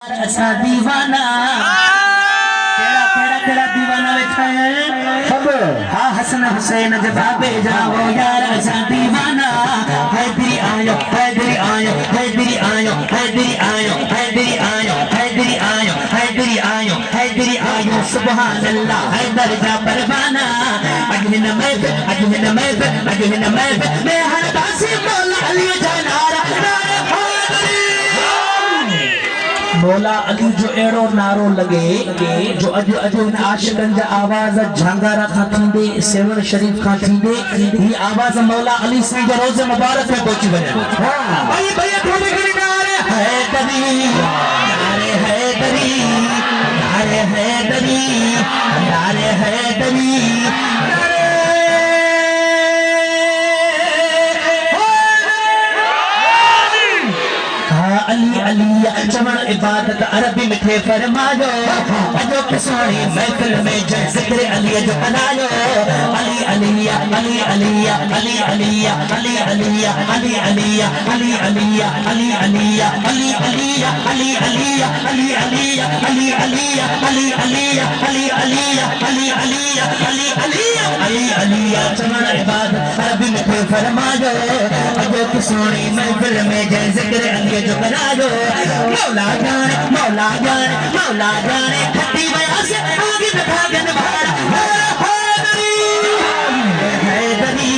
ऐसा दीवाना केड़ा केड़ा केड़ा दीवाना बैठा है सब हाँ हसन हुसैन जवाबे जाओ यार ऐसा दीवाना हैदरी आयो हैदरी आयो हैदरी आयो हैदरी आयो हैदरी आयो हैदरी आयो हैदरी आयो हैदरी आयो सुभान अल्लाह हैदर जा परवाना अजहिन मैं मैं हर कासी मौला अली जनारा मौला अली जो एड़ो नारो लगे जो अज इन आशिकन जा आवाज झांगारा खां थींदे सेवन शरीफ खां थींदे ही आवाज मौला अली साईं जे रोज़े मुबारक में पहुंची वञे भाई भैया थोड़ी घणी नारे हैदरी नारे हैदरी नारे हैदरी नारे हैदरी अली अलिया चमन इबादत अरबी में थे फरमायो अजो किसानी महफिल में जब जिक्र अली जो बनायो अली अलिया अली अलिया अली अलिया अली अलिया अली अलिया अली अलिया अली अलिया अली अलिया अली अलिया अली अलिया अली अलिया अली अलिया अली अलिया अली अलिया अली अलिया अली अलिया चमन इबादत अरबी में थे फरमायो अजो किसानी महफिल में जब जिक्र अली जो मौला जाने खट्टी बया से आगे बैठा गन हैदरी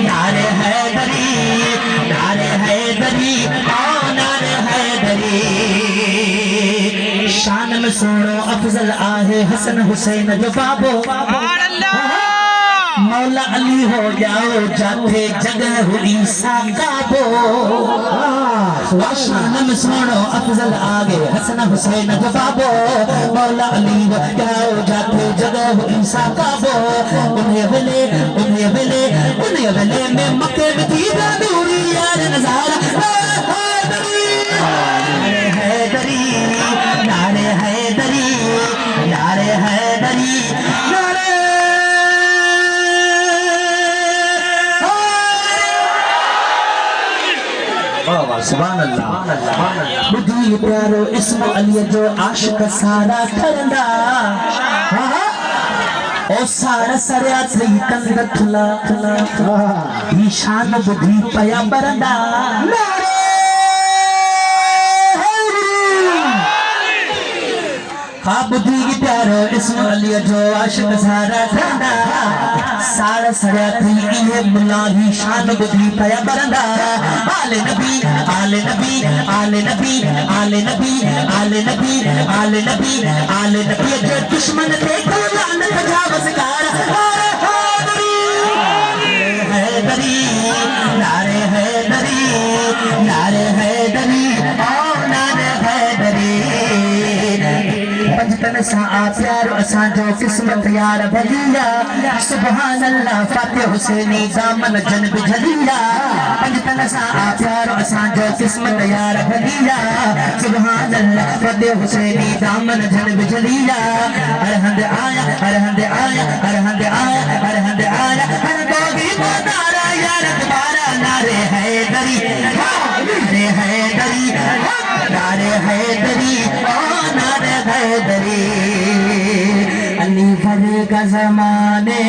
नारे हैदरी नारे हैदरी आओ नारे हैदरी शान में सोनो अफजल आहे हसन हुसैन जो बाबो मौला अली हो जाओ जाते जगह हुई सागाबो शान में सोनो अफजल आगे हसन हुसैन जवाबो मौला अली हो जाओ जाते जगह हुई सागाबो उन्हें वेले में मक्के में थी दूरी यार नजारा नारे हैदरी नारे हैदरी नारे हैदरी सुभान अल्लाह बुद्धि प्यारो इस्म अली जो आशिक सारा ठरंदा ओ सारा सरया थी कंद थला ही शान बुद्धि पया बरंदा हाँ बुद्धि की प्यारो इस्म अली जो आशिक सारा ठरंदा सारा सरया थी ये मुलाही शान बुद्धि पया बरंदा आले नबी आले नबी आले नबी आले नबी आले नबी आले नबी आले नबी जो दुश्मन देखो लानत जावस कार हैदरी नारे हैदरी नारे हैदरी ओ नारे हैदरी पंजतन सा प्यारो असां जो किस्मत यार भलिया सुभान अल्लाह फातिह हुसैनी दामन जनब झलिया पंजतन सा प्यारो असां जो किस्मत यार भलिया सुभान अल्लाह फातिह हुसैनी दामन जनब झलिया अरहंद आया अरहंद आया अरहंद आया अरहंद आया हर गोगी नारा यार तुम्हारा नारे हैदरी नारे हैदरी नारे हैदरी ओ नारे हैदरी अली भर का ज़माने